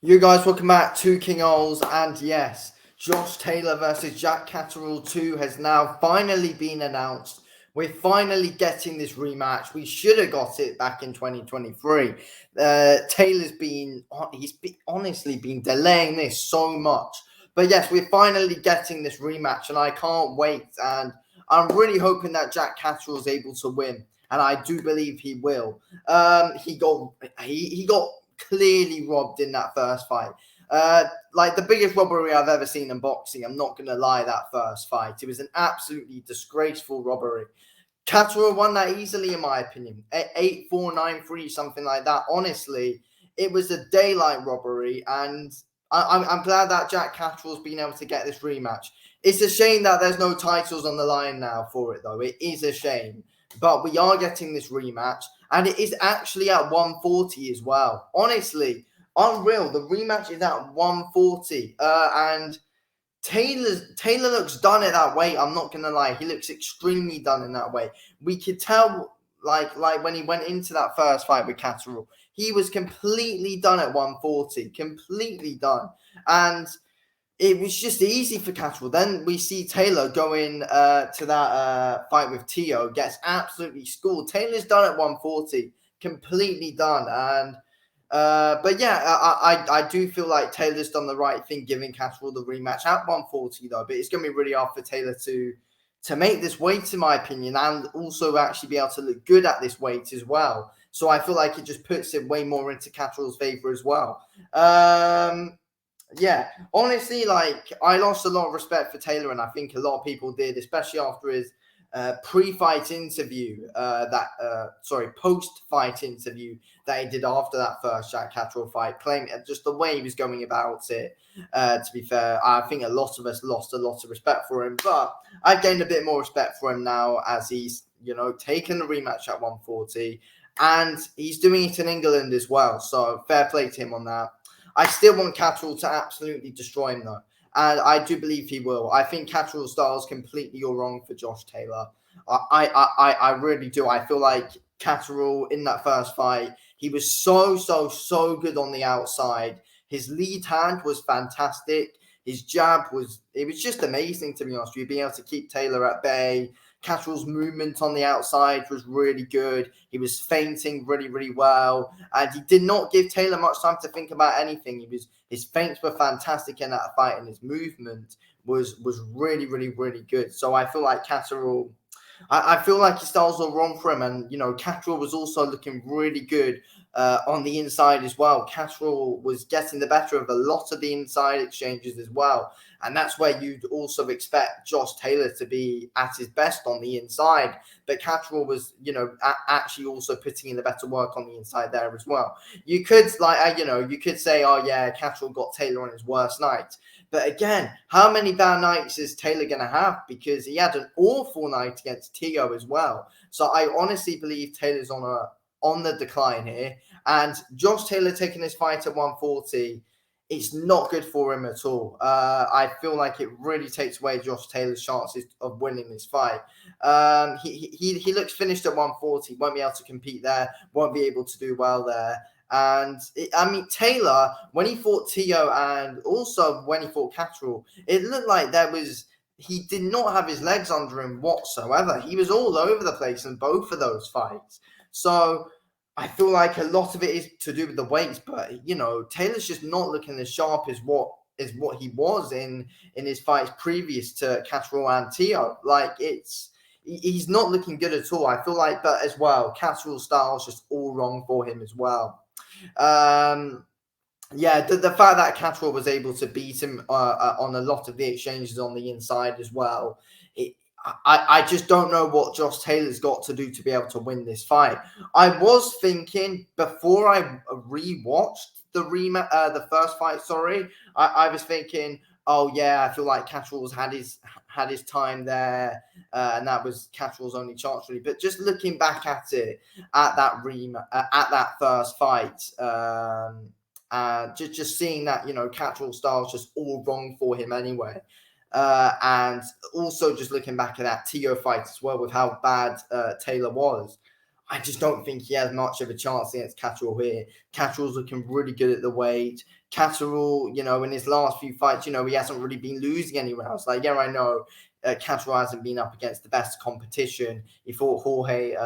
You guys, welcome back to King Oles, and yes, Josh Taylor versus Jack Catterall 2 has now finally been announced. We're finally getting this rematch. We should have got it back in 2023. He's honestly been delaying this so much. But yes, we're finally getting this rematch, and I can't wait. And I'm really hoping that Jack Catterall is able to win, and I do believe he will. He got clearly robbed in that first fight. Like the biggest robbery I've ever seen in boxing. I'm not going to lie, that first fight. It was an absolutely disgraceful robbery. Catterall won that easily, in my opinion. 8-4, 9-3, something like that. Honestly, it was a daylight robbery, and I'm glad that Jack Catterall's been able to get this rematch. It's a shame that there's no titles on the line now for it, though. It is a shame. But we are getting this rematch, and it is actually at 140 as well. Honestly, unreal. The rematch is at 140, and Taylor looks done at that weight. I'm not gonna lie, he looks extremely done in that weight. We could tell, like when he went into that first fight with Catterall, he was completely done at 140, completely done, and it was just easy for Catterall. Then we see Taylor going to that fight with Tio, gets absolutely schooled. Taylor's done at 140, completely done. And but yeah, I do feel like Taylor's done the right thing, giving Catterall the rematch at 140 though. But it's going to be really hard for Taylor to make this weight, in my opinion, and also actually be able to look good at this weight as well. So I feel like it just puts it way more into Catterall's favor as well. Yeah, honestly, like I lost a lot of respect for Taylor, and I think a lot of people did, especially after his pre-fight interview, post-fight interview that he did after that first Jack Catterall fight, claiming just the way he was going about it. To be fair, I think a lot of us lost a lot of respect for him, but I've gained a bit more respect for him now as he's taken the rematch at 140, and he's doing it in England as well. So fair play to him on that. I still want Catterall to absolutely destroy him, though. And I do believe he will. I think Catterall's style is completely all wrong for Josh Taylor. I really do. I feel like Catterall in that first fight, he was so good on the outside. His lead hand was fantastic. His jab it was just amazing, to be honest with you, being able to keep Taylor at bay. Catterall's movement on the outside was really good. He was feinting really well, and he did not give Taylor much time to think about anything. His feints were fantastic in that fight, and his movement was really good. So I feel like Catterall, I feel like his styles are wrong for him, and Catterall was also looking really good on the inside as well. Catterall was getting the better of a lot of the inside exchanges as well, and that's where you'd also expect Josh Taylor to be at his best on the inside. But Catterall was, actually also putting in the better work on the inside there as well. You could you could say, oh yeah, Catterall got Taylor on his worst night. But again, how many bad nights is Taylor going to have? Because he had an awful night against Tio as well. So I honestly believe Taylor's on the decline here. And Josh Taylor taking this fight at 140, it's not good for him at all. I feel like it really takes away Josh Taylor's chances of winning this fight. He looks finished at 140, won't be able to compete there, won't be able to do well there. And Taylor, when he fought Tio and also when he fought Catterall, it looked like he did not have his legs under him whatsoever. He was all over the place in both of those fights. So I feel like a lot of it is to do with the weights, but Taylor's just not looking as sharp as what he was in his fights previous to Catterall and Tio. Like he's not looking good at all. I feel like, but as well, Catterall's style is just all wrong for him as well. Yeah, the fact that Catterall was able to beat him on a lot of the exchanges on the inside as well, I just don't know what Josh Taylor's got to do to be able to win this fight. I was thinking before I rewatched the first fight. Sorry, I was thinking, oh yeah, I feel like Catterall's had his time there, and that was Catterall's only chance really. But just looking back at it, at that first fight, just seeing that Catterall's style is just all wrong for him anyway. And also just looking back at that Tio fight as well with how bad Taylor was. I just don't think he has much of a chance against Catterall here. Catterall's looking really good at the weight. Catterall, in his last few fights, he hasn't really been losing anywhere else. Like, yeah, I know Catterall hasn't been up against the best competition. He fought Jorge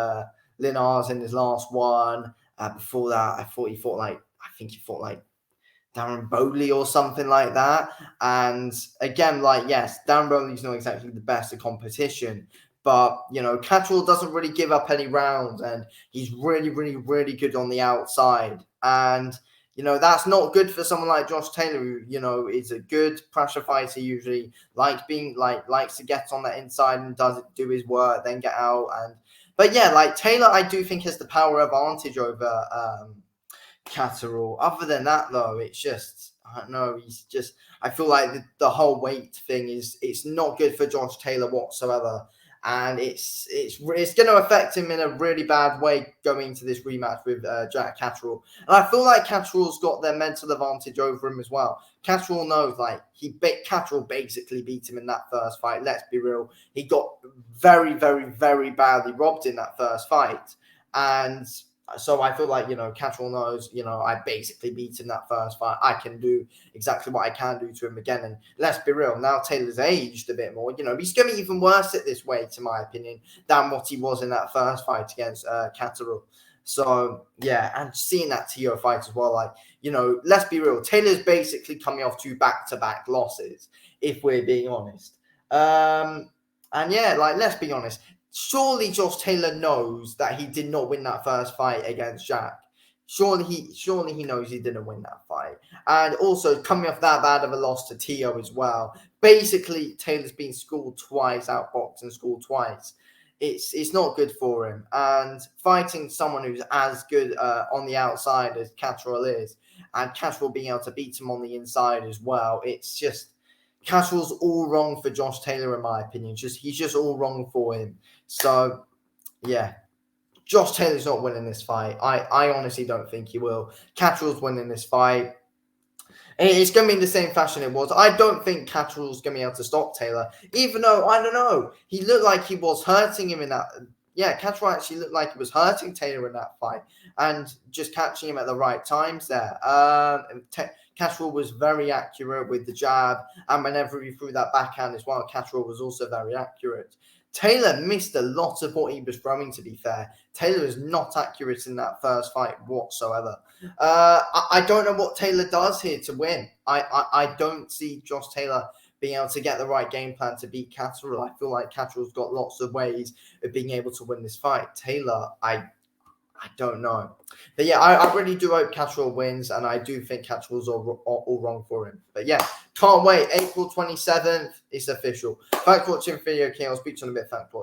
Linares in his last one. Before that, I think he fought like Darren Bowley or something like that. And again, yes, Darren Bowley's not exactly the best at competition, but, Catterall doesn't really give up any rounds, and he's really, really, really good on the outside. And, that's not good for someone like Josh Taylor, who, is a good pressure fighter, usually likes to get on the inside and do his work, then get out. But yeah, Taylor, I do think has the power advantage over Catterall. Other than that, though, it's just, I don't know. I feel like the whole weight thing it's not good for Josh Taylor whatsoever, and it's going to affect him in a really bad way going into this rematch with Jack Catterall. And I feel like Catterall's got their mental advantage over him as well. Catterall knows, Catterall basically beat him in that first fight. Let's be real. He got very, very, very badly robbed in that first fight, and so I feel like, Catterall knows, I basically beat him that first fight. I can do exactly what I can do to him again. And let's be real, now Taylor's aged a bit more. He's going to be even worse at this weight, in my opinion, than what he was in that first fight against Catterall. So, yeah, and seeing that TO fight as well, let's be real. Taylor's basically coming off 2 back-to-back losses, if we're being honest. And yeah, let's be honest. Surely Josh Taylor knows that he did not win that first fight against Jack. Surely he knows he didn't win that fight. And also coming off that bad of a loss to Tio as well. Basically, Taylor's been schooled twice, outboxed and schooled twice. It's not good for him. And fighting someone who's as good on the outside as Catterall is, and Catterall being able to beat him on the inside as well, it's just Catterall's all wrong for Josh Taylor, in my opinion. He's just all wrong for him. So, yeah, Josh Taylor's not winning this fight. I honestly don't think he will. Catterall's winning this fight. It's going to be in the same fashion it was. I don't think Catterall's going to be able to stop Taylor, even though, I don't know, he looked like he was hurting him in that. Yeah, Catterall actually looked like he was hurting Taylor in that fight and just catching him at the right times there. Catterall was very accurate with the jab, and whenever he threw that backhand as well, Catterall was also very accurate. Taylor missed a lot of what he was throwing, to be fair. Taylor is not accurate in that first fight whatsoever. I don't know what Taylor does here to win. I don't see Josh Taylor being able to get the right game plan to beat Catterall. I feel like Catterall's got lots of ways of being able to win this fight. Taylor, I don't know. But yeah, I really do hope Catterall wins, and I do think Catterall's all wrong for him. But yeah, can't wait. April 27th, it's official. Thanks for watching the video, King. I'll speak to you in a bit. Thanks for watching.